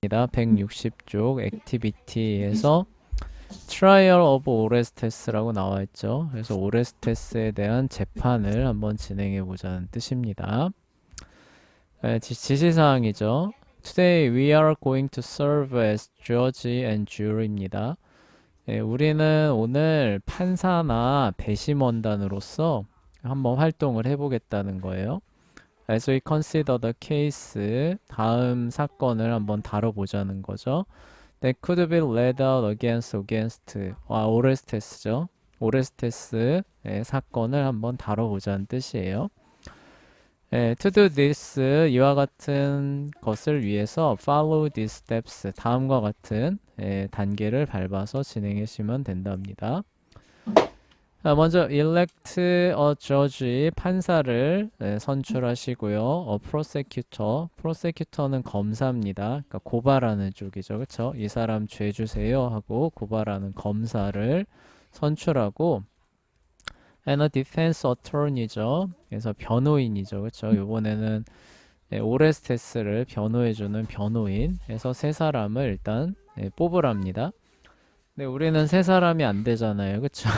160쪽 액티비티에서 Trial of Orestes라고 나와 있죠. 그래서 오레스테스에 대한 재판을 한번 진행해 보자는 뜻입니다. 지시사항이죠. Today we are going to serve as judge and jury입니다. 우리는 오늘 판사나 배심원단으로서 한번 활동을 해보겠다는 거예요. As we consider the case, 다음 사건을 한번 다뤄보자는 거죠. That could be led out against 오레스테스죠. 오레스테스의 사건을 한번 다뤄보자는 뜻이에요. To do this, 이와 같은 것을 위해서 follow these steps, 다음과 같은 단계를 밟아서 진행하시면 된답니다. 먼저 elect a judge, 판사를 선출하시고요. a prosecutor는 검사입니다. 그러니까 고발하는 쪽이죠. 그렇죠? 이 사람 죄 주세요 하고 고발하는 검사를 선출하고 and a defense attorney죠. 그래서 변호인이죠. 그렇죠? 이번에는 오레스테스를 변호해주는 변호인 해서 세 사람을 일단 뽑으랍니다. 네, 우리는 세 사람이 안 되잖아요. 그쵸?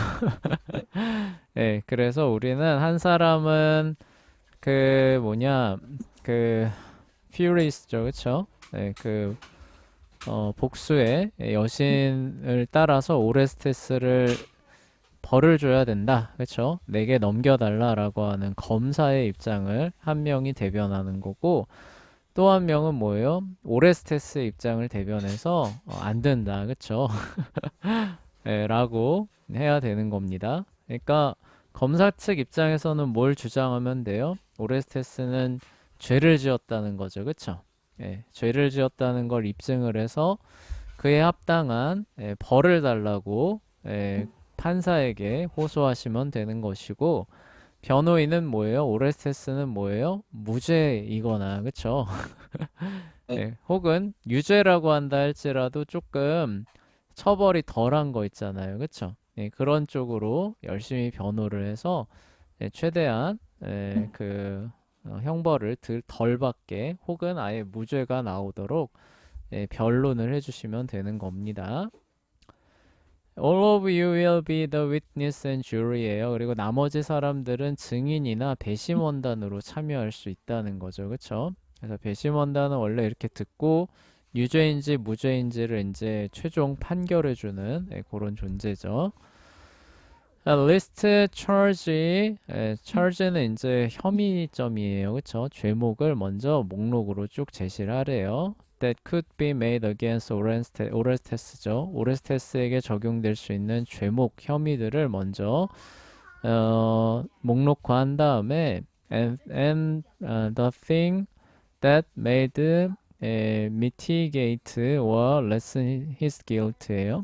네, 그래서 우리는 한 사람은 퓨리스죠. 그쵸? 네, 복수의 여신을 따라서 오레스테스를 벌을 줘야 된다. 그쵸? 내게 넘겨달라라고 하는 검사의 입장을 한 명이 대변하는 거고, 또 한 명은 뭐예요? 오레스테스 입장을 대변해서 안 된다. 그쵸? 라고 해야 되는 겁니다. 그러니까 검사 측 입장에서는 뭘 주장하면 돼요? 오레스테스는 죄를 지었다는 거죠. 그쵸? 죄를 지었다는 걸 입증을 해서 그에 합당한 벌을 달라고 판사에게 호소하시면 되는 것이고, 변호인은 뭐예요? 오레스테스는 뭐예요? 무죄이거나, 그쵸? 혹은 유죄라고 한다 할지라도 조금 처벌이 덜한 거 있잖아요. 그쵸? 그런 쪽으로 열심히 변호를 해서 최대한 형벌을 덜 받게 혹은 아예 무죄가 나오도록 변론을 해주시면 되는 겁니다. All of you will be the witness and jury예요. 그리고 나머지 사람들은 증인이나 배심원단으로 참여할 수 있다는 거죠. 그쵸? 그래서 배심원단은 원래 이렇게 듣고 유죄인지 무죄인지를 이제 최종 판결해주는 그런 존재죠. List charge, charge는 이제 혐의점이에요. 그쵸? 죄목을 먼저 목록으로 쭉 제시를 하래요. That could be made against 오레스테스죠. 오레스테스에게 적용될 수 있는 죄목, 혐의들을 먼저 목록화한 다음에 and the thing that made mitigate or lessen his guilt예요.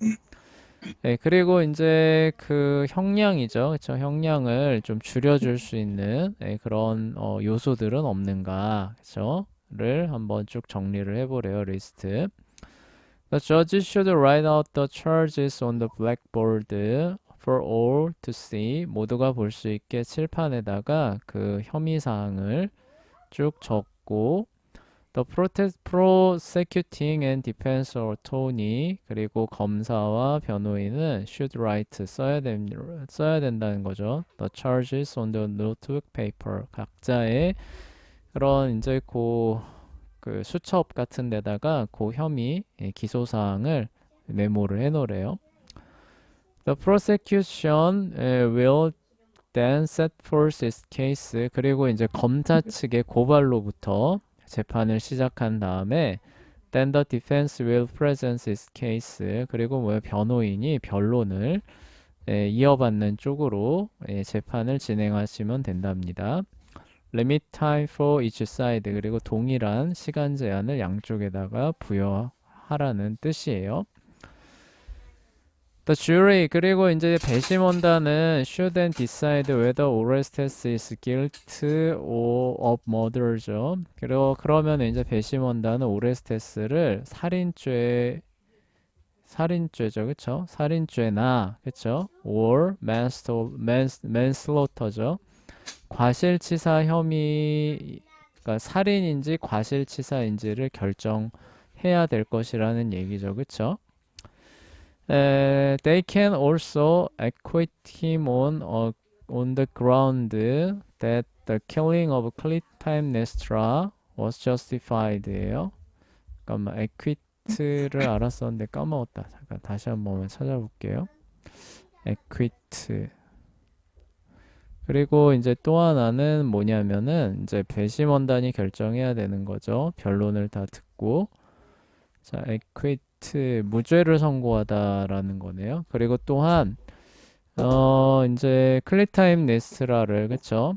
그리고 이제 그 형량이죠. 그쵸? 형량을 좀 줄여줄 수 있는 그런 요소들은 없는가. 그쵸? 를 한번 쭉 정리를 해보래요. 리스트. The judge should write out the charges on the blackboard for all to see. 모두가 볼 수 있게 칠판에다가 그 혐의 사항을 쭉 적고 The prosecuting and defense attorney 그리고 검사와 변호인은 should write 써야 된다는 거죠. The charges on the notebook paper 각자의 그런 이제 그 수첩 같은 데다가 그 혐의 기소 사항을 메모를 해놓으래요. The prosecution will then set forth its case 그리고 이제 검사 측의 고발로부터 재판을 시작한 다음에 then the defense will present its case 그리고 변호인이 변론을 이어받는 쪽으로 재판을 진행하시면 된답니다. Limit time for each side 그리고 동일한 시간 제한을 양쪽에다가 부여하라는 뜻이에요. The jury 그리고 이제 배심원단은 should then decide whether Orestes is guilty of murder죠. 그리고 그러면 이제 배심원단은 오레스테스를 살인죄죠, 그렇죠? 살인죄나 그렇죠? or manslaughter죠. 과실치사 혐의, 그러니까 살인인지 과실치사인지를 결정해 해야 될 것이라는 얘기죠. 그쵸? They can also acquit him on the ground that the killing of Clytemnestra was justified예요. 잠깐만, acquit를 알았었는데 까먹었다. 잠깐 다시 한번 찾아볼게요. acquit. 그리고 이제 또 하나는 뭐냐면은 이제 배심원단이 결정해야 되는 거죠. 변론을 다 듣고. 자, acquit 무죄를 선고하다라는 거네요. 그리고 또한 이제 클리타임네스라를 그쵸?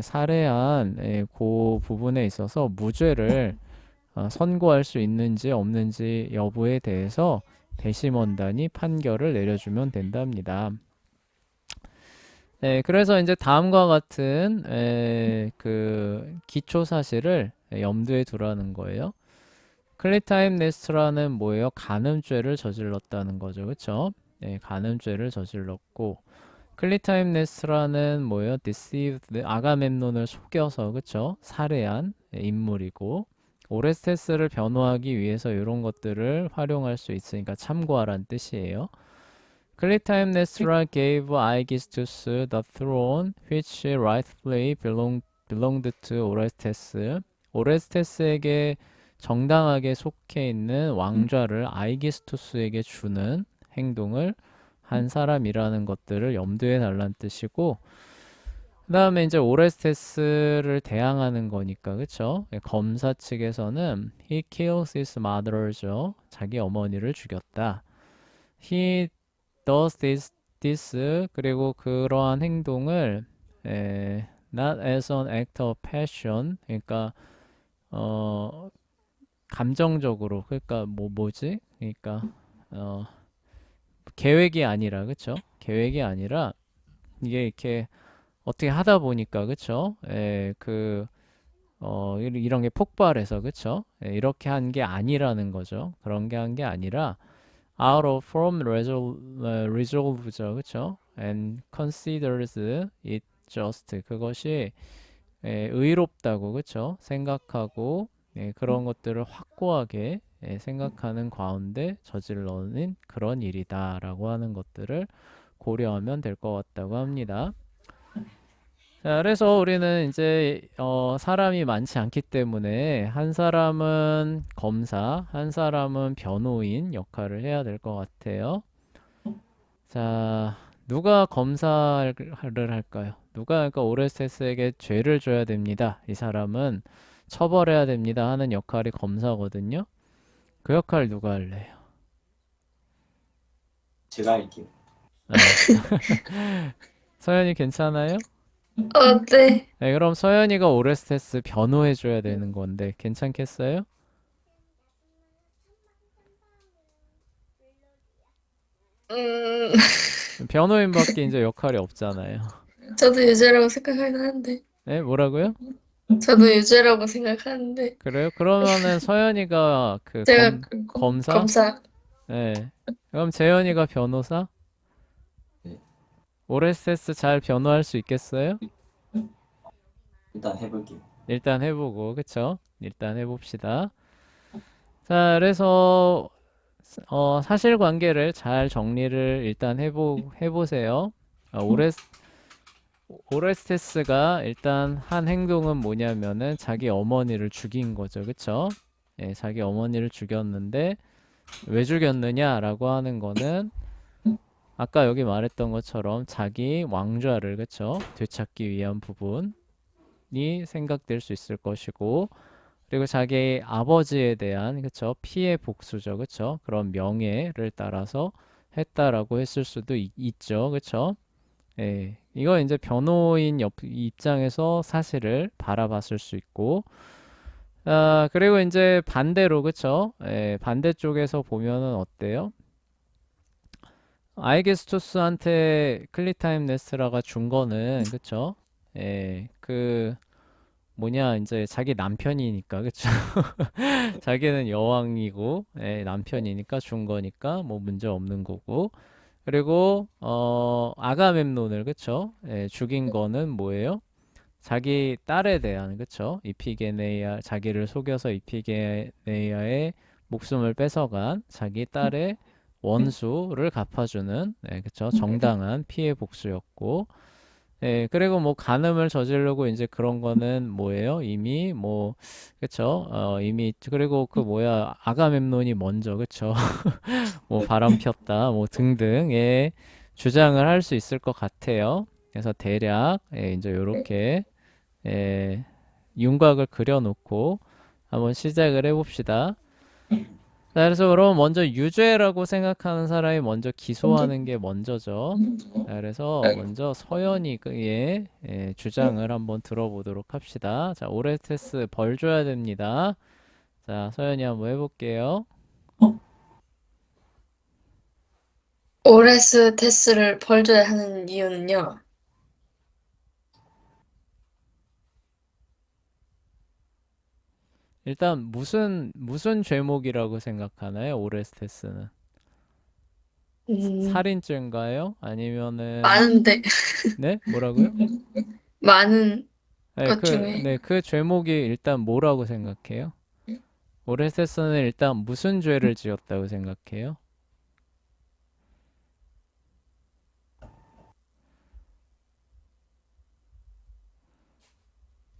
살해한 그 부분에 있어서 무죄를 선고할 수 있는지 없는지 여부에 대해서 배심원단이 판결을 내려주면 된답니다. 그래서 이제 다음과 같은 그 기초 사실을 염두에 두라는 거예요. 클리타임네스라는 뭐예요? 간음죄를 저질렀다는 거죠. 그쵸? 간음죄를 저질렀고 클리타임네스라는 뭐예요? deceived 아가멤논을 속여서 그쵸? 살해한 인물이고 오레스테스를 변호하기 위해서 이런 것들을 활용할 수 있으니까 참고하란 뜻이에요. 클리타임네스라 gave 아이기스투스 the throne which rightfully belonged to 오레스테스. 오레스테스에게 정당하게 속해 있는 왕좌를 아이기스투스에게 주는 행동을 한 사람이라는 것들을 염두에 달란 뜻이고 그 다음에 이제 오레스테스를 대항하는 거니까 그쵸? 검사 측에서는 he kills his mother죠. 자기 어머니를 죽였다. he does this 그리고 그러한 행동을 not as an act of passion 그러니까 감정적으로 그러니까 뭐지? 그러니까 계획이 아니라 그쵸? 계획이 아니라 이게 이렇게 어떻게 하다 보니까 그쵸? 이런 게 폭발해서 그쵸? 이렇게 한 게 아니라는 거죠. 그런 게 한 게 아니라 out of form resolve죠. 그쵸? and considers it just 그것이 의롭다고 그쵸? 생각하고 그런 것들을 확고하게 생각하는 가운데 저질러낸 그런 일이다라고 하는 것들을 고려하면 될 것 같다고 합니다. 자, 그래서 우리는 이제 사람이 많지 않기 때문에 한 사람은 검사, 한 사람은 변호인 역할을 해야 될 것 같아요. 자, 누가 검사를 할까요? 누가 그러니까 오레스테스에게 죄를 줘야 됩니다. 이 사람은 처벌해야 됩니다 하는 역할이 검사거든요. 그 역할 누가 할래요? 제가 할게요. 아, 서연이 괜찮아요? 네. 네, 그럼 서연이가 오레스테스 변호해줘야 되는 건데 괜찮겠어요? 음, 변호인밖에 이제 역할이 없잖아요. 저도 유죄라고 생각하긴 하는데. 네, 뭐라고요? 저도 유죄라고 생각하는데. 그래요? 그러면은 서연이가 그 제가 검사? 검사. 네. 그럼 재현이가 변호사? 네, 오레스테스 잘 변호할 수 있겠어요? 일단 해볼게요. 일단 해보고, 그쵸? 일단 해봅시다. 자, 그래서 사실관계를 잘 정리를 일단 해보세요. 오레스테스가 일단 한 행동은 뭐냐면은 자기 어머니를 죽인 거죠. 그쵸? 예, 자기 어머니를 죽였는데 왜 죽였느냐라고 하는 거는 아까 여기 말했던 것처럼 자기 왕좌를 그쵸? 되찾기 위한 부분이 생각될 수 있을 것이고 그리고 자기 아버지에 대한 그쵸? 피해 복수죠. 그쵸? 그런 명예를 따라서 했다라고 했을 수도 있죠. 그쵸? 예, 이거 이제 변호인 입장에서 사실을 바라봤을 수 있고, 그리고 이제 반대로, 그쵸? 예, 반대쪽에서 보면은 어때요? 아이게스투스한테 클리타임네스라가 준 거는, 그쵸? 예, 뭐냐, 이제 자기 남편이니까, 그쵸? 자기는 여왕이고, 예, 남편이니까 준 거니까, 뭐 문제 없는 거고. 그리고 아가멤논을 그쵸? 예, 죽인 거는 뭐예요? 자기 딸에 대한 그쵸? 이피게네이아 자기를 속여서 이피게네이아의 목숨을 뺏어간 자기 딸의 원수를 갚아주는, 네, 그쵸. 정당한 피해 복수였고, 예, 그리고 뭐 간음을 저지르고 이제 그런 거는 뭐예요? 이미 뭐, 그쵸. 이미, 그리고 그 뭐야, 아가멤논이 먼저, 그쵸. 뭐 바람 폈다, 뭐 등등의 주장을 할 수 있을 것 같아요. 그래서 대략, 예, 이제 요렇게, 예, 윤곽을 그려놓고 한번 시작을 해봅시다. 자, 그래서 그럼 먼저 유죄라고 생각하는 사람이 먼저 기소하는 게 먼저죠. 자, 그래서 먼저 서연이의 주장을 한번 들어보도록 합시다. 자, 오레스테스 벌 줘야 됩니다. 자, 서연이 한번 해볼게요. 오레스테스를 벌줘야 하는 이유는요. 일단 무슨 죄목이라고 생각하나요? 오레스테스는 음, 살인죄인가요? 아니면은 많은데, 네? 뭐라고요? 많은 네, 것 중에. 그 죄목이 일단 뭐라고 생각해요? 오레스테스는 일단 무슨 죄를 지었다고 생각해요?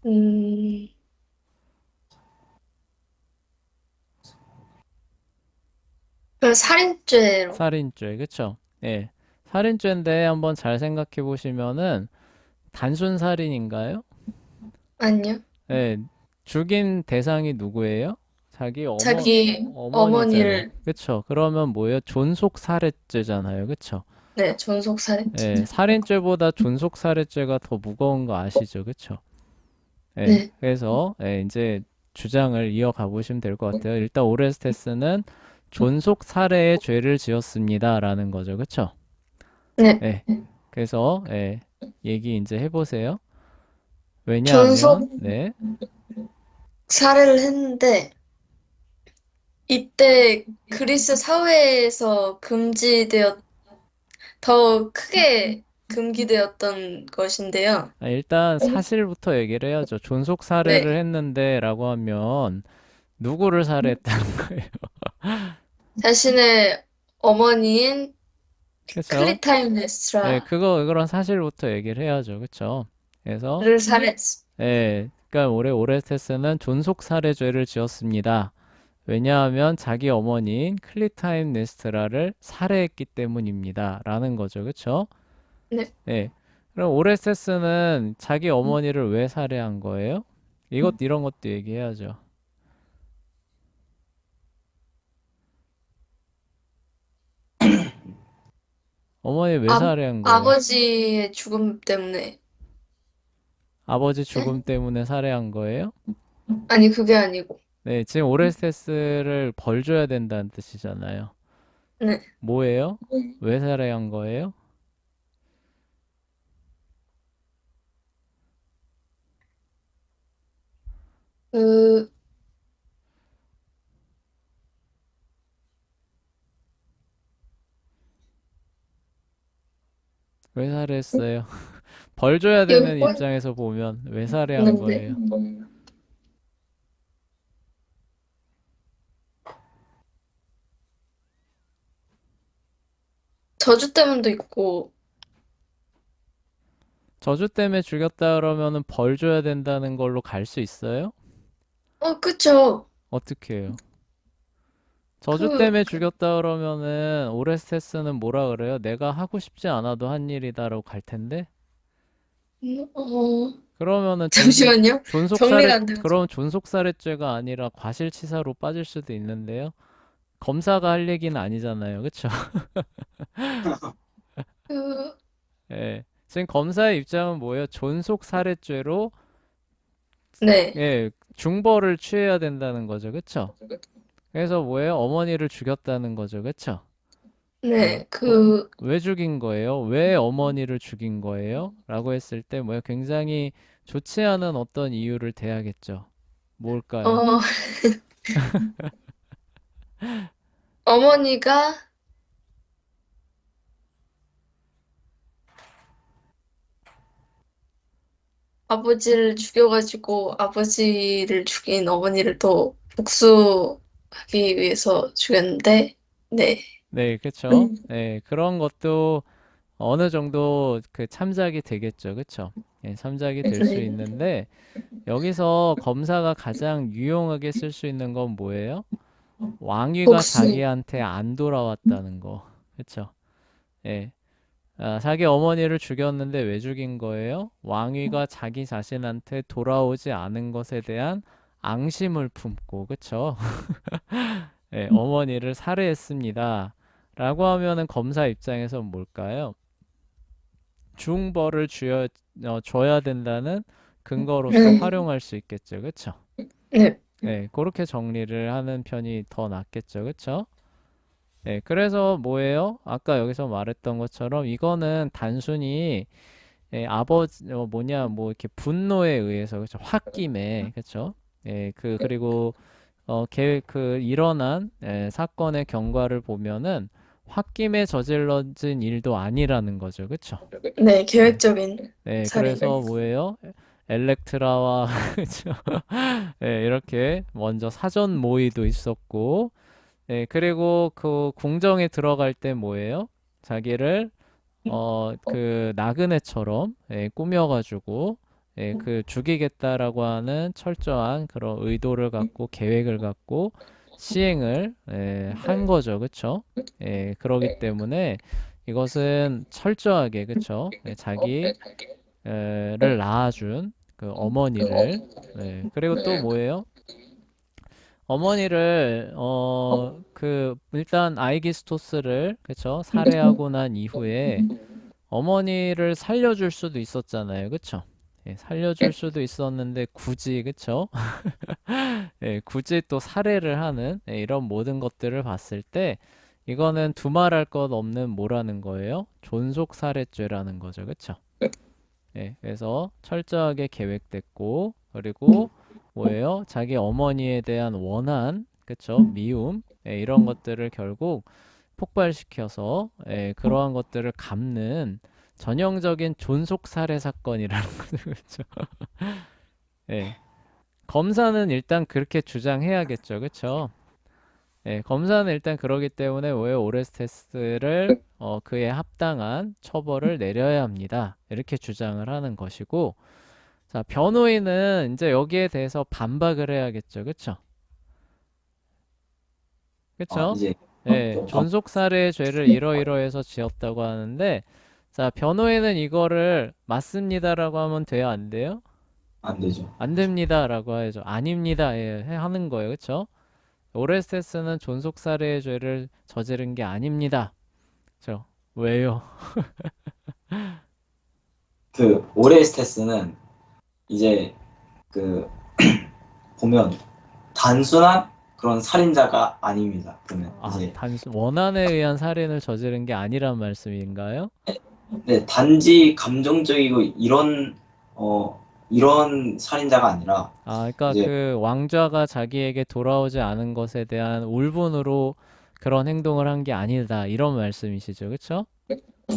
음, 그 살인죄로. 살인죄, 그쵸? 예. 살인죄인데 한번 잘 생각해 보시면은 단순 살인인가요? 아니요. 예. 죽인 대상이 누구예요? 자기 자기 어머니잖아요. 어머니를, 그쵸? 그러면 뭐예요? 존속 살해죄잖아요. 그쵸? 네, 전속 살인죄. 예. 살인죄보다 존속 살해죄가 더 무거운 거 아시죠? 그쵸? 예. 네, 그래서 이제 주장을 이어가 보시면 될 것 같아요. 일단 오레스테스는 존속 살해의 죄를 지었습니다라는 거죠. 그쵸? 네. 예. 그래서 얘기 이제 해보세요. 왜냐하면 전속 네, 살해를 했는데, 이때 그리스 사회에서 더 크게 금기되었던 것인데요. 일단 사실부터 얘기를 해야죠. 존속 살해를 네, 했는데라고 하면 누구를 살해했다는 거예요. 자신의 어머니인 그렇죠? 예, 클리타임네스트라를 그런 사실부터 얘기를 해야죠. 그렇죠? 그래서 살해했습니다. 그러니까 올해 오레스테스는 존속 살해죄를 지었습니다. 왜냐하면 자기 어머니인 클리타임네스트라를 살해했기 때문입니다. 라는 거죠. 그렇죠? 네, 네. 그럼 오레스테스는 자기 어머니를 왜 살해한 거예요? 이런 것도 얘기해야죠. 어머니 왜 살해한 거예요? 아버지의 죽음 때문에. 아버지 네? 죽음 때문에 살해한 거예요? 아니, 그게 아니고. 네, 지금 오레스테스를 벌 줘야 된다는 뜻이잖아요. 네, 뭐예요? 왜 살해한 거예요? 그, 왜 살해했어요? 벌 줘야 되는 이건 입장에서 보면 왜 살해한 있는데, 거예요? 저주 때문도 있고, 저주 때문에 죽였다 그러면은 벌 줘야 된다는 걸로 갈 수 있어요? 그쵸. 어떻게 해요? 저주 그, 때문에 죽였다 그러면은 오레스테스는 뭐라 그래요? 내가 하고 싶지 않아도 한 일이다라고 갈 텐데? 어, 그러면은 잠시만요. 존속살해 정리가 안 돼가지고. 그럼 존속살해죄가 아니라 과실치사로 빠질 수도 있는데요. 검사가 할 얘기는 아니잖아요. 그쵸? 그, 예. 지금 검사의 입장은 뭐예요? 존속살해죄로 네, 중벌을 취해야 된다는 거죠. 그쵸? 그래서 뭐예요? 어머니를 죽였다는 거죠. 그쵸? 예. 네, 그, 왜 죽인 거예요? 왜 어머니를 죽인 거예요? 라고 했을 때 뭐예요? 굉장히 좋지 않은 어떤 이유를 대야겠죠. 뭘까요? 어, 어머니가 아버지를 죽여가지고 아버지를 죽인 어머니를 또 복수하고 하기 위해서 죽였는데, 네. 네, 그쵸. 음, 네, 그런 것도 어느 정도 그 참작이 되겠죠. 그쵸? 예, 참작이 될 수 네. 있는데, 여기서 검사가 가장 유용하게 쓸 수 있는 건 뭐예요? 왕위가 복수. 자기한테 안 돌아왔다는 거. 그쵸? 예. 자기 어머니를 죽였는데 왜 죽인 거예요? 왕위가 자기 자신한테 돌아오지 않은 것에 대한 앙심을 품고, 그쵸? 예, 어머니를 살해했습니다. 라고 하면은 검사 입장에서 뭘까요? 중벌을 줘야 된다는 근거로서 네. 활용할 수 있겠죠. 그쵸? 네. 예, 그렇게 정리를 하는 편이 더 낫겠죠. 그쵸? 예, 그래서 뭐예요? 아까 여기서 말했던 것처럼 이거는 단순히 뭐 이렇게 분노에 의해서, 그쵸? 홧김에, 그쵸? 예, 그리고 일어난 사건의 경과를 보면은 홧김에 저질러진 일도 아니라는 거죠. 그쵸? 네, 예, 계획적인 살인을. 그래서 뭐예요? 엘렉트라와, 그쵸? 이렇게 먼저 사전 모의도 있었고, 그리고 그 궁정에 들어갈 때 뭐예요? 자기를 그 나그네처럼 꾸며가지고 그 죽이겠다라고 하는 철저한 그런 의도를 갖고 계획을 갖고 시행을 한 거죠, 그쵸? 그러기 때문에 이것은 철저하게, 그쵸? 자기를 낳아준 그 어머니를 그리고 또 뭐예요? 어머니를 일단 아이기스토스를, 그쵸? 살해하고 난 이후에 어머니를 살려줄 수도 있었잖아요. 그쵸? 살려줄 수도 있었는데 굳이, 그쵸? 굳이 또 살해를 하는 이런 모든 것들을 봤을 때 이거는 두말할 것 없는 뭐라는 거예요? 존속살해죄라는 거죠. 그쵸? 그래서 철저하게 계획됐고, 그리고 뭐예요? 자기 어머니에 대한 원한, 그쵸? 미움, 이런 것들을 결국 폭발시켜서 그러한 것들을 갚는 전형적인 존속 살해 사건이라는 거죠. 그렇죠? 예. 검사는 일단 그렇게 주장해야겠죠. 그렇죠? 검사는 일단 그러기 때문에 왜 오레스테스를 그에 합당한 처벌을 내려야 합니다. 이렇게 주장을 하는 것이고, 자, 변호인은 이제 여기에 대해서 반박을 해야겠죠. 그렇죠? 그쵸? 이제 존속 살해 죄를 이러이러해서 지었다고 하는데, 자, 변호인은 이거를 맞습니다라고 하면 돼요, 안 돼요? 안 되죠. 안 됩니다라고 해야죠. 아닙니다. 하는 거예요. 그쵸? 오레스테스는 존속 살해 죄를 저지른 게 아닙니다. 그쵸? 왜요? 그 오레스테스는 이제 그 보면 단순한 그런 살인자가 아닙니다. 그러면 이제 단순 원한에 의한 살인을 저지른 게 아니란 말씀인가요? 네, 단지 감정적이고 이런 살인자가 아니라 그러니까 이제 그 왕좌가 자기에게 돌아오지 않은 것에 대한 울분으로 그런 행동을 한 게 아니다. 이런 말씀이시죠. 그쵸?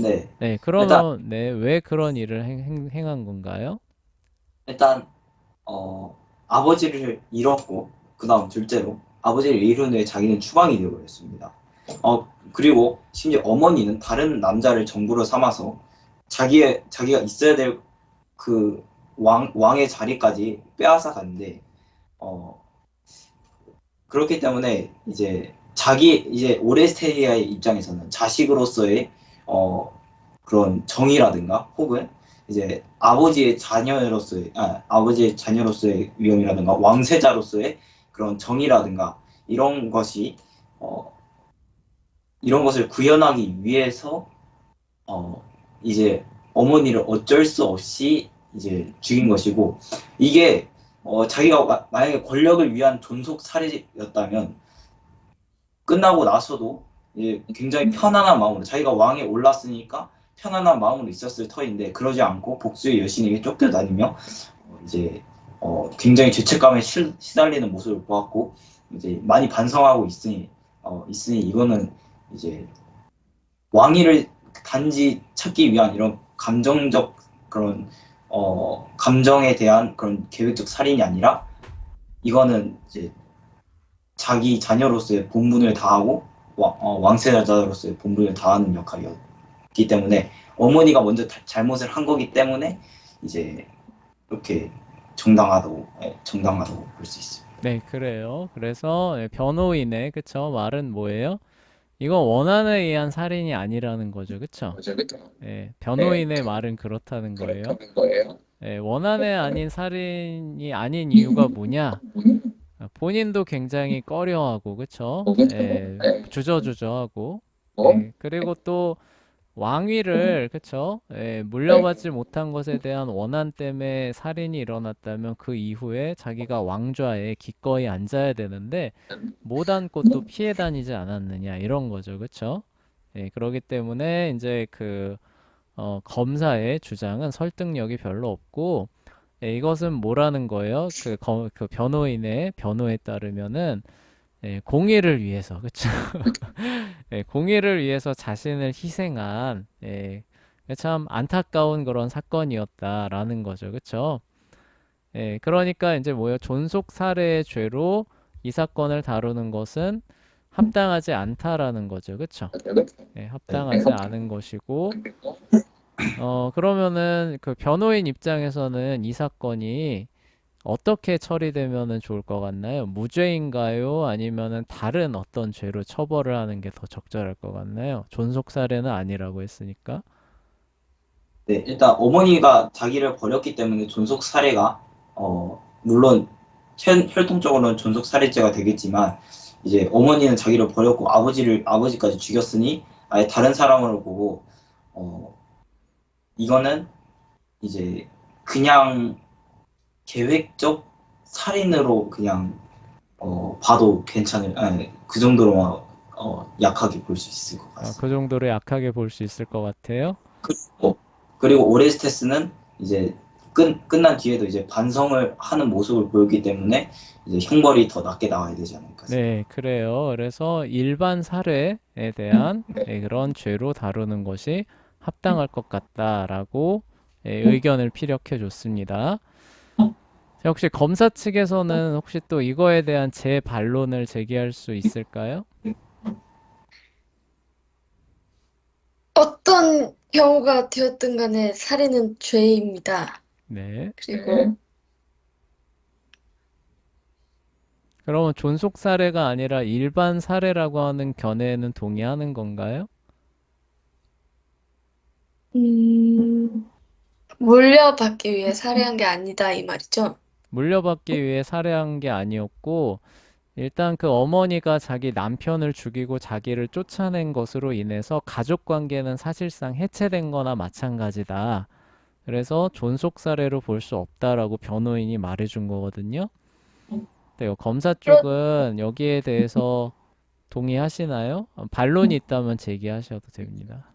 네, 일단 그러면, 왜 그런 일을 행한 건가요? 일단 아버지를 잃었고 그다음 둘째로 아버지를 잃은 후에 자기는 추방이 되어버렸습니다. 그리고 심지어 어머니는 다른 남자를 정부로 삼아서 자기가 있어야 될 그 왕의 자리까지 빼앗아 갔는데 그렇기 때문에 이제 오레스테리아의 입장에서는 자식으로서의 그런 정의라든가 혹은 이제 아버지의 자녀로서의 위험이라든가 왕세자로서의 그런 정의라든가 이런 것이 이런 것을 구현하기 위해서 이제 어머니를 어쩔 수 없이 이제 죽인 것이고, 이게 자기가 만약에 권력을 위한 존속 살해였다면 끝나고 나서도 굉장히 편안한 마음으로 자기가 왕에 올랐으니까 편안한 마음으로 있었을 터인데, 그러지 않고 복수의 여신에게 쫓겨다니며 이제 굉장히 죄책감에 시달리는 모습을 보았고, 이제 많이 반성하고 있으니 이거는 이제 왕위를 단지 찾기 위한 이런 감정적 그런 감정에 대한 그런 계획적 살인이 아니라, 이거는 이제 자기 자녀로서의 본분을 다하고 왕세자로서의 본분을 다하는 역할이었기 때문에 어머니가 먼저 잘못을 한 거기 때문에 이제 이렇게 정당하다고 볼 수 있습니다. 네, 그래요. 그래서 변호인의 그쵸? 말은 뭐예요? 이건 원한에 의한 살인이 아니라는 거죠. 그쵸? 변호인의 말은 그렇다는 거예요. 원한에 아닌 살인이 아닌 이유가 뭐냐? 본인도 굉장히 꺼려하고, 그쵸? 주저주저하고, 그리고 또 왕위를, 그쵸? 물려받지 못한 것에 대한 원한 때문에 살인이 일어났다면 그 이후에 자기가 왕좌에 기꺼이 앉아야 되는데 못 앉고 또 피해 다니지 않았느냐, 이런 거죠. 그쵸? 그렇기 때문에 이제 검사의 주장은 설득력이 별로 없고, 이것은 뭐라는 거예요? 그 변호인의 변호에 따르면은 공의를 위해서, 그쵸? 공의를 위해서 자신을 희생한 참 안타까운 그런 사건이었다라는 거죠, 그쵸? 그러니까 이제 뭐예요? 존속 살해의 죄로 이 사건을 다루는 것은 합당하지 않다라는 거죠, 그쵸? 합당하지 않은 것이고, 그러면은 그 변호인 입장에서는 이 사건이 어떻게 처리되면은 좋을 것 같나요? 무죄인가요? 아니면은 다른 어떤 죄로 처벌을 하는 게 더 적절할 것 같나요? 존속살해는 아니라고 했으니까. 네, 일단 어머니가 자기를 버렸기 때문에 존속 살해가 물론 혈통적으로는 존속 살해죄가 되겠지만 이제 어머니는 자기를 버렸고 아버지까지 죽였으니 아예 다른 사람으로 보고 어, 이거는 이제 그냥 계획적 살인으로 그냥 봐도 그 정도로만 약하게 볼 수 있을 것 그 같습니다. 정도로 약하게 볼 수 있을 것 같아요. 그리고 오레스테스는 이제 끝난 뒤에도 이제 반성을 하는 모습을 보였기 때문에 이제 형벌이 더 낮게 나와야 되지 않을까 싶습니다. 네, 그래요. 그래서 일반 살해에 대한 그런 죄로 다루는 것이 합당할 것 같다라고 의견을 피력해 줬습니다. 혹시 검사 측에서는 혹시 또 이거에 대한 재반론을 제기할 수 있을까요? 어떤 경우가 되었든 간에 살인은 죄입니다. 네. 그리고 그러면 존속 살해가 아니라 일반 살해라고 하는 견해에는 동의하는 건가요? 물려받기 위해 살해한 게 아니다 이 말이죠. 물려받기 위해 살해한 게 아니었고, 일단 그 어머니가 자기 남편을 죽이고 자기를 쫓아낸 것으로 인해서 가족 관계는 사실상 해체된 거나 마찬가지다. 그래서 존속 살해로 볼 수 없다라고 변호인이 말해준 거거든요. 네, 검사 그렇 쪽은 여기에 대해서 동의하시나요? 반론이 있다면 제기하셔도 됩니다.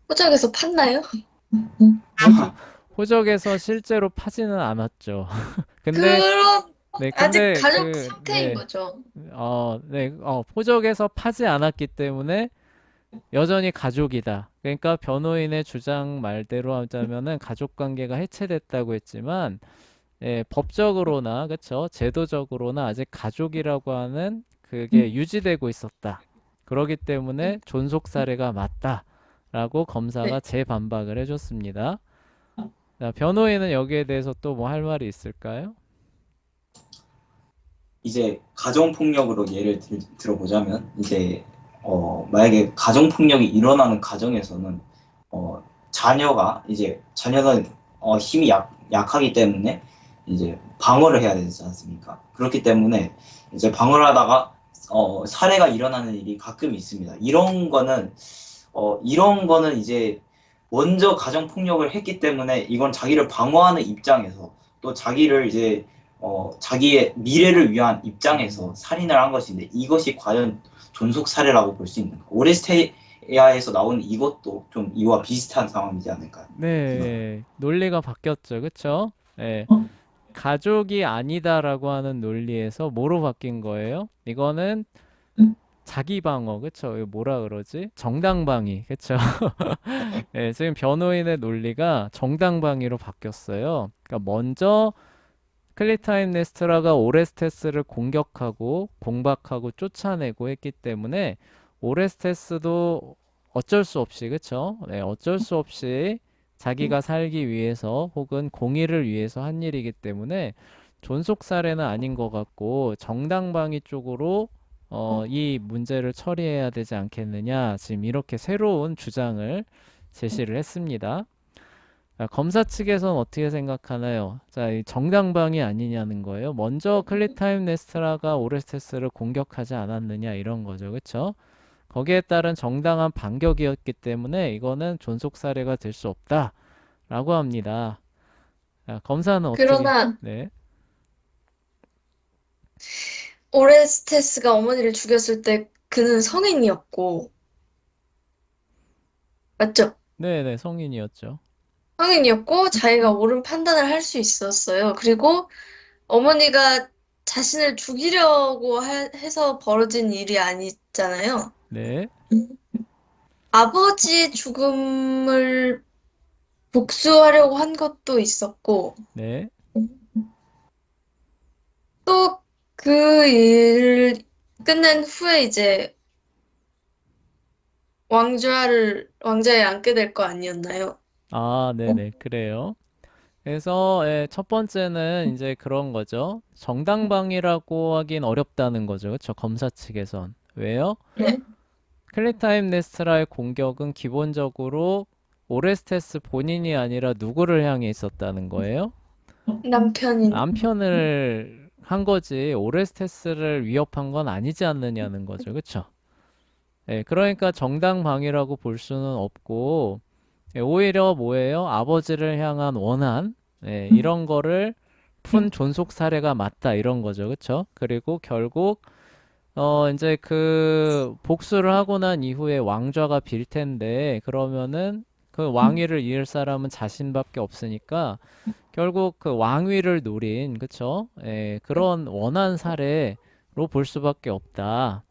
호적에서 팠나요? 호적에서 실제로 파지는 않았죠. 근데 그럼 네, 아직 근데 가족 상태인 네, 거죠. 호적에서 파지 않았기 때문에 여전히 가족이다. 그러니까 변호인의 주장 말대로 하자면은 가족 관계가 해체됐다고 했지만, 법적으로나, 그쵸? 제도적으로나 아직 가족이라고 하는 그게 유지되고 있었다. 그러기 때문에 존속 사례가 맞다라고 검사가 네. 재반박을 해줬습니다. 자, 변호인은 여기에 대해서 또 뭐 할 말이 있을까요? 이제 가정폭력으로 예를 들어보자면 이제 만약에 가정폭력이 일어나는 가정에서는 자녀는 힘이 약하기 때문에 이제 방어를 해야 되지 않습니까? 그렇기 때문에 이제 방어를 하다가 살해가 일어나는 일이 가끔 있습니다. 이런 거는 이제 먼저 가정폭력을 했기 때문에 이건 자기를 방어하는 입장에서 또 자기를 이제 자기의 미래를 위한 입장에서 살인을 한 것인데 이것이 과연 존속 살해라고 볼 수 있는가? 오레스테이아에서 나오는 이것도 좀 이와 비슷한 상황이지 않을까요? 네, 논리가 바뀌었죠. 그쵸? 예, 가족이 아니다라고 하는 논리에서 뭐로 바뀐 거예요? 이거는 자기 방어, 그쵸? 이거 뭐라 그러지? 정당방위, 그쵸? 예, 지금 변호인의 논리가 정당방위로 바뀌었어요. 그러니까 먼저 클리타임네스트라가 오레스테스를 공격하고 공박하고 쫓아내고 했기 때문에 오레스테스도 어쩔 수 없이 그쵸? 네, 어쩔 수 없이 자기가 살기 위해서 혹은 공의를 위해서 한 일이기 때문에 존속 사례는 아닌 것 같고 정당방위 쪽으로 이 문제를 처리해야 되지 않겠느냐 지금 이렇게 새로운 주장을 제시를 했습니다. 자, 검사 측에서는 어떻게 생각하나요? 자, 이 정당방위 아니냐는 거예요. 먼저 클리타임네스트라가 오레스테스를 공격하지 않았느냐 이런 거죠. 그쵸? 거기에 따른 정당한 반격이었기 때문에 이거는 존속 사례가 될 수 없다라고 합니다. 자, 검사는 어떻게? 그러나 네, 오레스테스가 어머니를 죽였을 때 그는 성인이었고, 맞죠? 네, 네, 성인이었죠. 성인이었고 자기가 옳은 판단을 할 수 있었어요. 그리고 어머니가 자신을 죽이려고 해서 벌어진 일이 아니잖아요. 네, 아버지의 죽음을 복수하려고 한 것도 있었고, 네. 또 그 일을 끝낸 후에 이제 왕좌에 앉게 될 거 아니었나요? 아, 네네, 그래요. 그래서 첫 번째는 이제 그런 거죠. 정당방위라고 하긴 어렵다는 거죠. 그쵸? 검사 측에선. 왜요? 네. 클리타임네스트라의 공격은 기본적으로 오레스테스 본인이 아니라 누구를 향해 있었다는 거예요? 남편인. 남편을 한 거지 오레스테스를 위협한 건 아니지 않느냐는 거죠. 그쵸? 그러니까 정당방위라고 볼 수는 없고 오히려 뭐예요? 아버지를 향한 원한 이런 거를 푼 존속 사례가 맞다 이런 거죠. 그쵸? 그리고 결국 이제 그 복수를 하고 난 이후에 왕좌가 빌 텐데 그러면은 그 왕위를 이을 사람은 자신밖에 없으니까 결국 그 왕위를 노린 그쵸? 그런 원한 사례로 볼 수밖에 없다.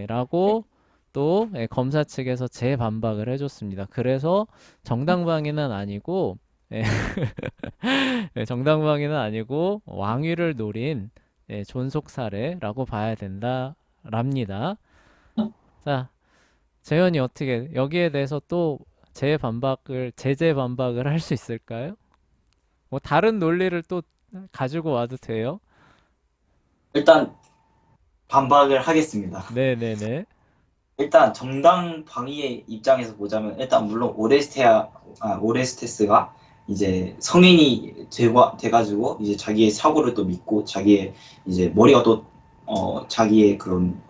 라고 또 검사 측에서 재반박을 해줬습니다. 그래서 정당방위는 아니고 예, 정당방위는 아니고 왕위를 노린 존속 사례라고 봐야 된다랍니다. 자, 재현이 어떻게 여기에 대해서 또 제재 반박을 할 수 있을까요? 뭐 다른 논리를 또 가지고 와도 돼요? 일단 반박을 하겠습니다. 네네네. 일단 정당 방위의 입장에서 보자면 일단 물론 오레스테스가 이제 성인이 돼가지고 이제 자기의 사고를 또 믿고 자기의 이제 머리가 또 자기의 그런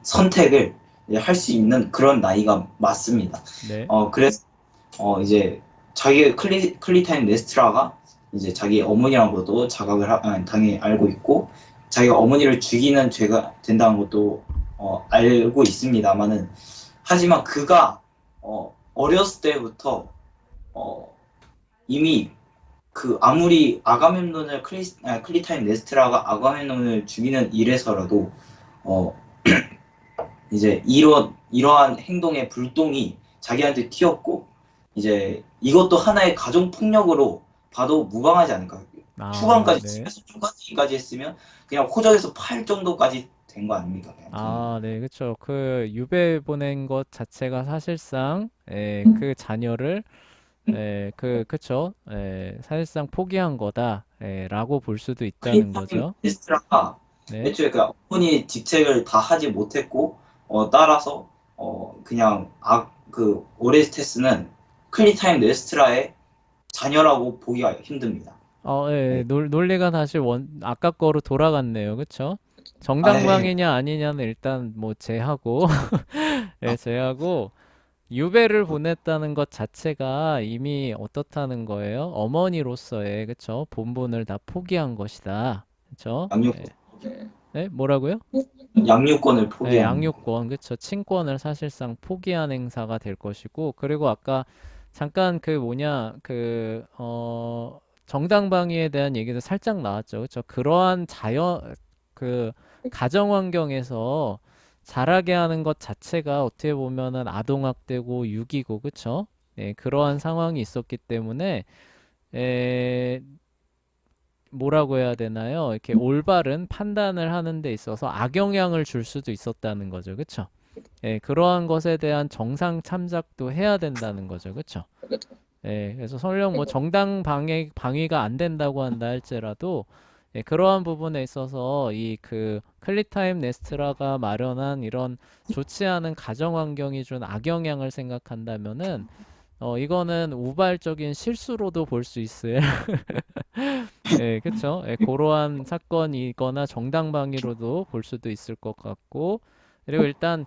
선택을 할 수 있는 그런 나이가 맞습니다. 네. 그래서 이제 자기 클리타임 네스트라가 이제 자기 어머니라는 것도 당연히 알고 있고 자기가 어머니를 죽이는 죄가 된다는 것도 알고 있습니다만은 하지만 그가 어렸을 때부터 이미 그 아무리 클리타임 네스트라가 아가멤논을 죽이는 일에서라도 어, 이제 이러한 행동의 불똥이 자기한테 튀었고 이제 이것도 하나의 가정 폭력으로 봐도 무방하지 않을까. 아, 추방까지 네. 총까지 했으면 그냥 호적에서 팔 정도까지 된 거 아닙니까? 그냥 아, 네, 그쵸. 그 유배 보낸 것 자체가 사실상 그 자녀를 그쵸. 사실상 포기한 거다. 라고 볼 수도 있다는 클리타임 거죠. 네스트라가 네. 애초에 그 어머니 직책을 다 하지 못했고 따라서 그냥 그 오레스테스는 클리타임 네스트라의 자녀라고 보기가 힘듭니다. 네. 논리가 다시 아까 거로 돌아갔네요. 그쵸? 네. 정당방위냐 아니냐는 일단 뭐 제하고, 제하고, 유배를 보냈다는 것 자체가 이미 어떻다는 거예요? 어머니로서의, 그쵸? 본분을 다 포기한 것이다. 그쵸? 양육 뭐라고요? 양육권을 포기한 거. 양육권, 그쵸? 친권을 사실상 포기한 행사가 될 것이고, 그리고 아까 잠깐 정당방위에 대한 얘기도 살짝 나왔죠. 그쵸? 그러한 가정 환경에서 자라게 하는 것 자체가 어떻게 보면은 아동학대고 유기고, 그쵸? 그러한 상황이 있었기 때문에, 에, 뭐라고 해야 되나요? 이렇게 올바른 판단을 하는 데 있어서 악영향을 줄 수도 있었다는 거죠. 그쵸? 예, 그러한 것에 대한 정상 참작도 해야 된다는 거죠. 그쵸? 예, 그래서 설령 뭐 정당 방위가 안 된다고 한다 할지라도 예, 그러한 부분에 있어서 이 그 클릭타임 네스트라가 마련한 이런 좋지 않은 가정 환경이 준 악영향을 생각한다면은 이거는 우발적인 실수로도 볼 수 있을 예, 그쵸? 예, 그러한 사건이거나 정당방위로도 볼 수도 있을 것 같고, 그리고 일단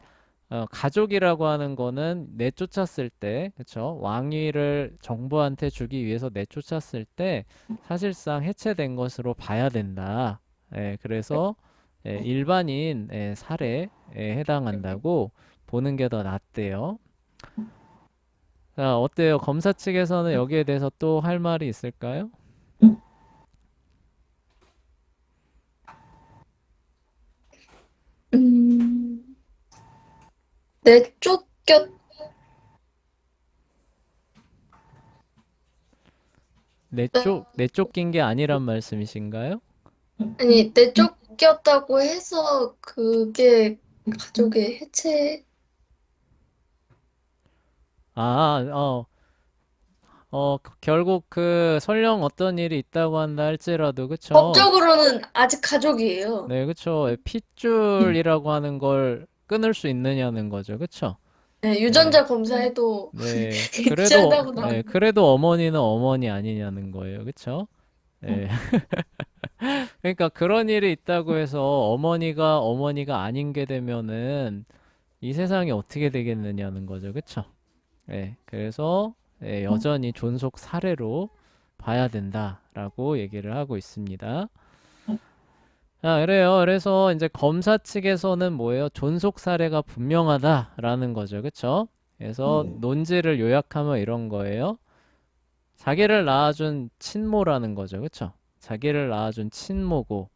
가족이라고 하는 거는 내쫓았을 때, 그쵸? 왕위를 정부한테 주기 위해서 내쫓았을 때 사실상 해체된 것으로 봐야 된다. 예, 그래서 일반인 살해에 해당한다고 보는 게 더 낫대요. 자, 어때요? 검사 측에서는 여기에 대해서 또 할 말이 있을까요? 음, 내쫓겼, 내쫓긴 게 아니란 말씀이신가요? 아니, 내쫓겼다고 해서 그게 가족의 해체, 아, 결국 그 설령 어떤 일이 있다고 한다 할지라도, 그쵸? 법적으로는 아직 가족이에요. 네, 그쵸. 핏줄이라고 하는 걸 끊을 수 있느냐는 거죠. 그쵸? 네, 네, 유전자 검사해도 네. 있지 않다고 나와. 그래도 어머니는 어머니 아니냐는 거예요. 그쵸? 네. 그러니까 그런 일이 있다고 해서 어머니가 아닌 게 되면은 이 세상이 어떻게 되겠느냐는 거죠. 그쵸? 예, 그래서 여전히 존속 사례로 봐야 된다라고 얘기를 하고 있습니다. 아, 그래요. 그래서 이제 검사 측에서는 뭐예요? 존속 사례가 분명하다라는 거죠. 그쵸? 그래서 네. 논지를 요약하면 이런 거예요. 자기를 낳아준 친모라는 거죠. 그쵸? 자기를 낳아준 친모고,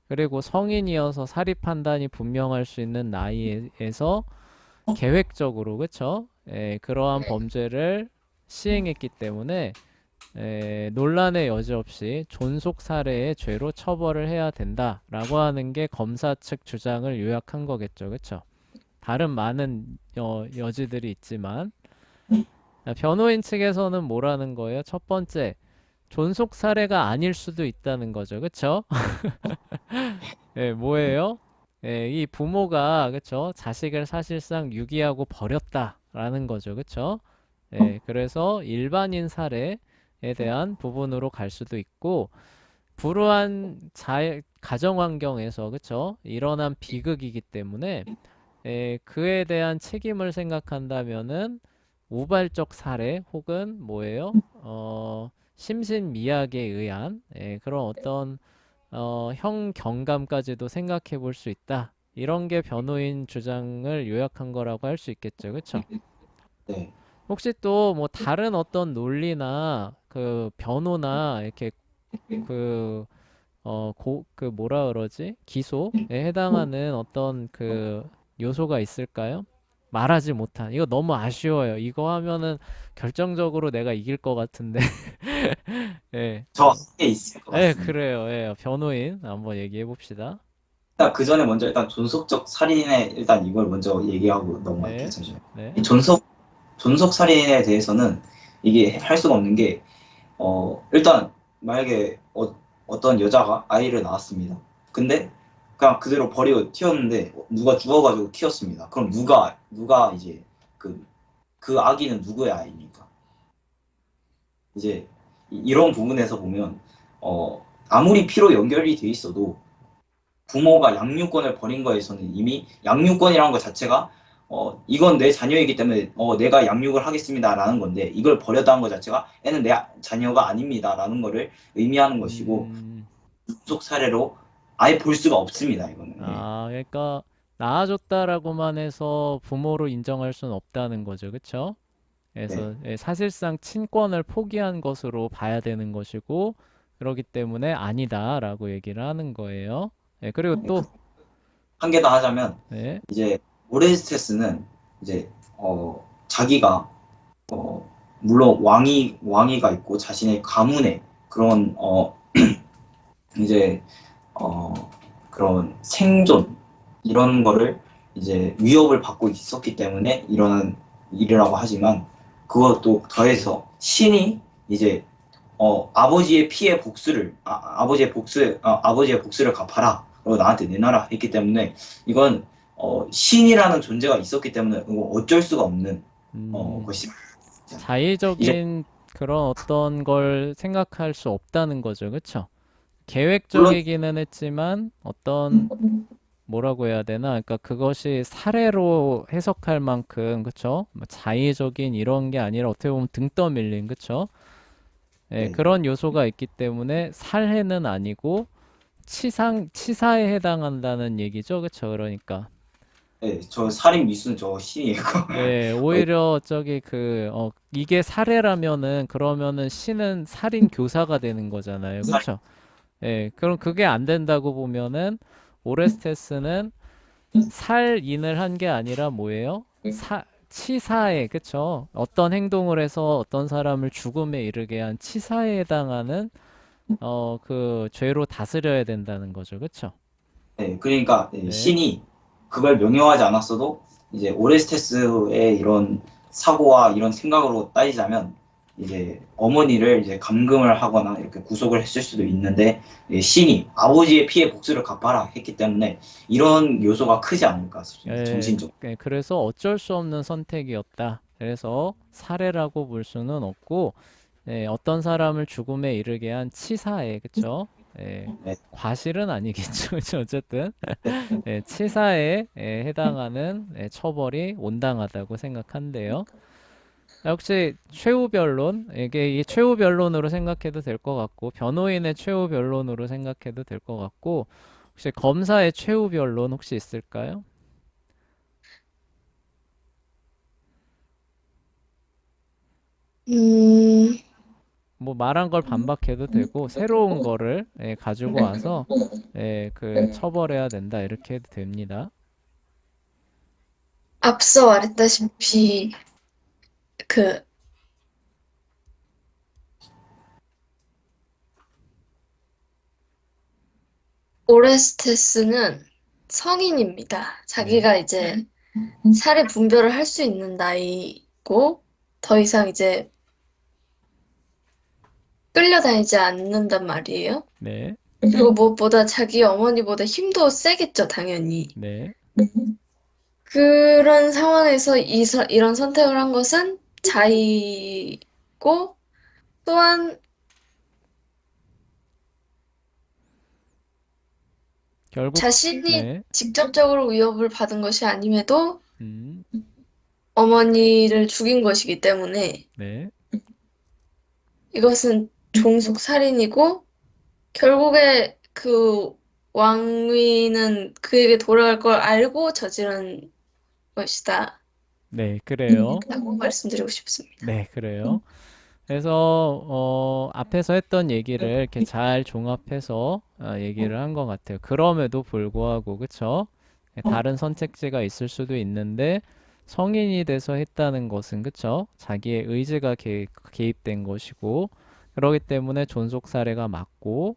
그리고 성인이어서 사리 판단이 분명할 수 있는 나이에서 계획적으로, 그쵸? 그러한 범죄를 시행했기 때문에 논란의 여지 없이 존속 살해의 죄로 처벌을 해야 된다라고 하는 게 검사 측 주장을 요약한 거겠죠. 그쵸? 다른 많은 여지들이 있지만 변호인 측에서는 뭐라는 거예요? 첫 번째, 존속 살해가 아닐 수도 있다는 거죠. 그쵸? 뭐예요? 이 부모가 그쵸? 자식을 사실상 유기하고 버렸다라는 거죠. 그쵸? 그래서 일반인 살해에 대한 부분으로 갈 수도 있고 불우한 가정 환경에서 그쵸? 일어난 비극이기 때문에 그에 대한 책임을 생각한다면은 우발적 살해 혹은 뭐예요? 심신미약에 의한 그런 어떤 형 경감까지도 생각해 볼 수 있다. 이런 게 변호인 주장을 요약한 거라고 할 수 있겠죠. 그쵸? 네. 혹시 또 뭐 다른 어떤 논리나 그 변호나 이렇게 그 그 뭐라 그러지? 기소에 해당하는 어떤 그 요소가 있을까요? 말하지 못한. 이거 너무 아쉬워요. 이거 하면은 결정적으로 내가 이길 것 같은데. 예. 정확하게 있을 것 같습니다. 그래요. 변호인 한번 얘기해 봅시다. 일단 그 전에 먼저 일단 존속적 살인의 일단 이걸 먼저 얘기하고 넘어갈게요. 네. 잠시만요. 네. 이 존속 살인에 대해서는 이게 할 수가 없는 게 일단 만약에 어떤 여자가 아이를 낳았습니다. 근데 그냥 그대로 버리고 튀었는데 누가 죽어가지고 튀었습니다. 그럼 누가 이제 그 아기는 누구의 아이입니까? 이제 이런 부분에서 보면 아무리 피로 연결이 돼 있어도 부모가 양육권을 버린 거에서는 이미 양육권이라는 것 자체가 이건 내 자녀이기 때문에 내가 양육을 하겠습니다라는 건데 이걸 버렸다는 것 자체가 애는 내 자녀가 아닙니다라는 거를 의미하는 것이고 속 사례로 아예 볼 수가 없습니다. 이거는. 네. 그러니까 낳아줬다라고만 해서 부모로 인정할 수는 없다는 거죠. 그쵸? 네. 그래서 사실상 친권을 포기한 것으로 봐야 되는 것이고 그렇기 때문에 아니다라고 얘기를 하는 거예요. 그리고 또 한 개 더 하자면 네. 이제 오레스테스는 이제 자기가 물론 왕위가 있고 자신의 가문의 그런 이제 어, 그런 생존 이런 거를 이제 위협을 받고 있었기 때문에 일어난 일이라고 하지만 그것도 더해서 신이 이제 아버지의 피해 복수를 아버지의 복수를 갚아라 그리고 나한테 내놔라 했기 때문에 이건 신이라는 존재가 있었기 때문에 이거 어쩔 수가 없는 음, 것이 이제 자의적인 그런 어떤 걸 생각할 수 없다는 거죠. 그쵸? 물론 계획적이기는 했지만 어떤 뭐라고 해야 되나? 그러니까 그것이 사례로 해석할 만큼 그쵸? 뭐 자의적인 이런 게 아니라 어떻게 보면 등 떠밀린 그쵸? 예, 네, 그런 요소가 있기 때문에 살해는 아니고 치사에 해당한다는 얘기죠. 그쵸? 그러니까. 네, 저 살인 미수는 저 신이에요. 예, 오히려 저기 이게 살해라면은 그러면은 신은 살인 교사가 되는 거잖아요. 그쵸? 예, 그럼 그게 안 된다고 보면은 오레스테스는 살인을 한 게 아니라 뭐예요? 치사에, 그쵸? 어떤 행동을 해서 어떤 사람을 죽음에 이르게 한 치사에 해당하는 그 죄로 다스려야 된다는 거죠. 그쵸? 네, 그러니까 네. 신이 그걸 명령하지 않았어도 이제 오레스테스의 이런 사고와 이런 생각으로 따지자면 이제 어머니를 이제 감금을 하거나 이렇게 구속을 했을 수도 있는데 신이 아버지의 피해 복수를 갚아라 했기 때문에 이런 요소가 크지 않을까 싶습니다. 예, 정신적. 그래서 어쩔 수 없는 선택이었다. 그래서 살해라고 볼 수는 없고, 예, 어떤 사람을 죽음에 이르게 한 치사에, 그쵸? 예, 네, 과실은 아니겠죠. 그쵸? 어쨌든, 예, 치사에 해당하는 처벌이 온당하다고 생각한대요. 혹시 최후 변론? 이게 최후 변론으로 생각해도 될 것 같고, 변호인의 최후 변론으로 생각해도 될 것 같고, 혹시 검사의 최후 변론 혹시 있을까요? 음, 뭐 말한 걸 반박해도 되고 새로운 거를 가지고 와서 그 처벌해야 된다 이렇게 해도 됩니다. 앞서 말했다시피 그 오레스테스는 성인입니다. 네, 자기가 이제 사례 분별을 할 수 있는 나이고 더 이상 이제 끌려다니지 않는단 말이에요. 네, 그리고 무엇보다 자기 어머니보다 힘도 세겠죠, 당연히. 네, 그런 상황에서 이런 선택을 한 것은 자의고 또한 결국 자신이 네, 직접적으로 위협을 받은 것이 아님에도 음, 어머니를 죽인 것이기 때문에 네, 이것은 종속살인이고 결국에 그 왕위는 그에게 돌아갈 걸 알고 저지른 것이다. 네, 그래요. 라고 말씀드리고 싶습니다. 네, 그래요. 그래서 앞에서 했던 얘기를 이렇게 잘 종합해서 얘기를 한 것 같아요. 그럼에도 불구하고 그쵸? 다른 선택지가 있을 수도 있는데 성인이 돼서 했다는 것은 그쵸? 자기의 의지가 개입된 것이고 그렇기 때문에 존속 사례가 맞고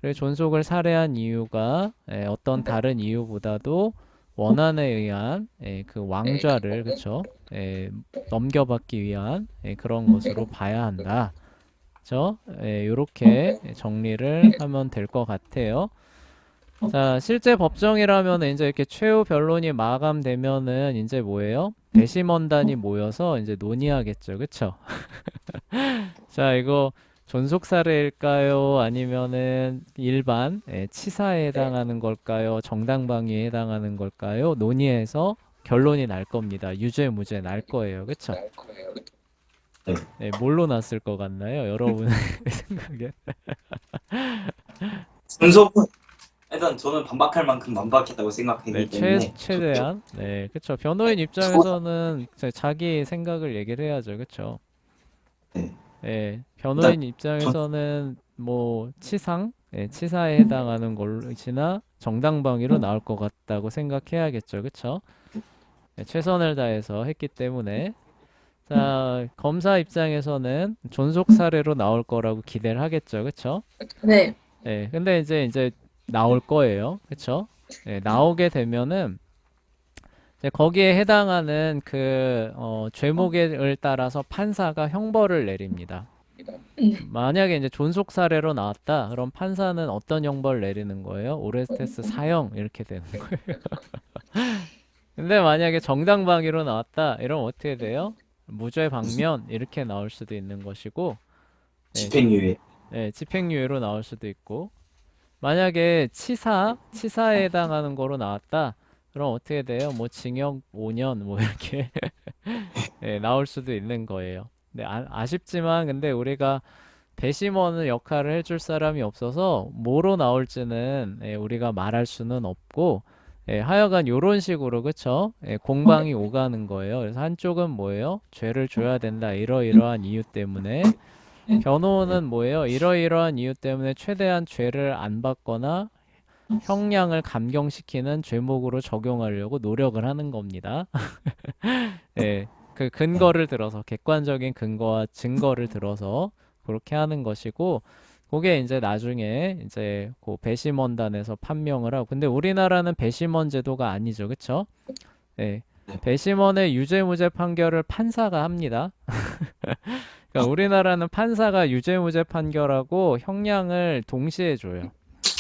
그리고 존속을 살해한 이유가 어떤 다른 이유보다도 원한에 의한 그 왕좌를 그쵸? 넘겨받기 위한 그런 것으로 봐야 한다. 그쵸? 요렇게 정리를 하면 될 것 같아요. 자, 실제 법정이라면 이제 이렇게 최후 변론이 마감되면은 이제 뭐예요? 배심원단이 모여서 이제 논의하겠죠. 그쵸? 자, 이거 존속 사례일까요? 아니면은 일반 치사에 해당하는 걸까요? 정당방위에 해당하는 걸까요? 논의해서 결론이 날 겁니다. 유죄, 무죄 날 거예요. 그쵸? 네. 네, 뭘로 났을 것 같나요? 여러분의 생각에? 분석은 일단 저는 반박할 만큼 반박했다고 네, 생각하기 때문에 최대한. 네, 그쵸. 변호인 입장에서는 자기 생각을 얘기를 해야죠. 그쵸. 네. 네, 일단 변호인 전 입장에서는 뭐 치사에 해당하는 걸로나 정당방위로 나올 것 같다고 생각해야겠죠. 그쵸. 네, 최선을 다해서 했기 때문에. 자, 검사 입장에서는 존속 사례로 나올 거라고 기대를 하겠죠. 그쵸. 네. 근데 이제 나올 거예요. 그쵸? 나오게 되면은 이제 거기에 해당하는 죄목을 따라서 판사가 형벌을 내립니다. 만약에 이제 존속 사례로 나왔다, 그럼 판사는 어떤 형벌을 내리는 거예요? 오레스테스 사형 이렇게 되는 거예요. 근데 만약에 정당방위로 나왔다, 이러면 어떻게 돼요? 무죄 방면 이렇게 나올 수도 있는 것이고, 예, 집행유예. 집행유예로 나올 수도 있고, 만약에 치사에 해당하는 거로 나왔다, 그럼 어떻게 돼요? 뭐 징역 5년 뭐 이렇게 나올 수도 있는 거예요. 근데 아쉽지만 근데 우리가 배심원의 역할을 해줄 사람이 없어서 뭐로 나올지는 우리가 말할 수는 없고, 하여간 요런 식으로 그쵸? 공방이 오가는 거예요. 그래서 한쪽은 뭐예요? 죄를 줘야 된다, 이러이러한 이유 때문에. 변호는 뭐예요? 이러이러한 이유 때문에 최대한 죄를 안 받거나 형량을 감경시키는 죄목으로 적용하려고 노력을 하는 겁니다. 그 근거를 들어서, 객관적인 근거와 증거를 들어서 그렇게 하는 것이고, 그게 이제 나중에 이제 그 배심원단에서 판명을 하고. 근데 우리나라는 배심원 제도가 아니죠, 그쵸? 예. 배심원의 유죄무죄 판결을 판사가 합니다. 그러니까 우리나라는 판사가 유죄무죄 판결하고 형량을 동시에 줘요.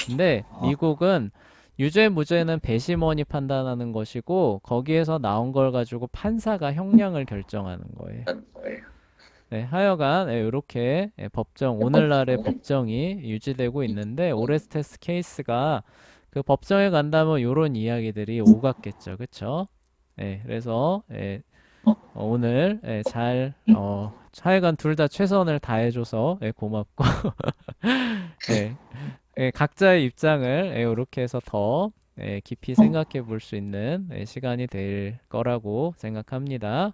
근데 미국은 유죄 무죄는 배심원이 판단하는 것이고, 거기에서 나온 걸 가지고 판사가 형량을 결정하는 거예요. 하여간 이렇게 오늘날의 법정이 유지되고 있는데, 오레스테스 케이스가 그 법정에 간다면 이런 이야기들이 오갔겠죠, 그쵸? 그래서 오늘 하여간 둘 다 최선을 다해줘서 고맙고 각자의 입장을 이렇게 해서 더 깊이 생각해 볼 수 있는 시간이 될 거라고 생각합니다.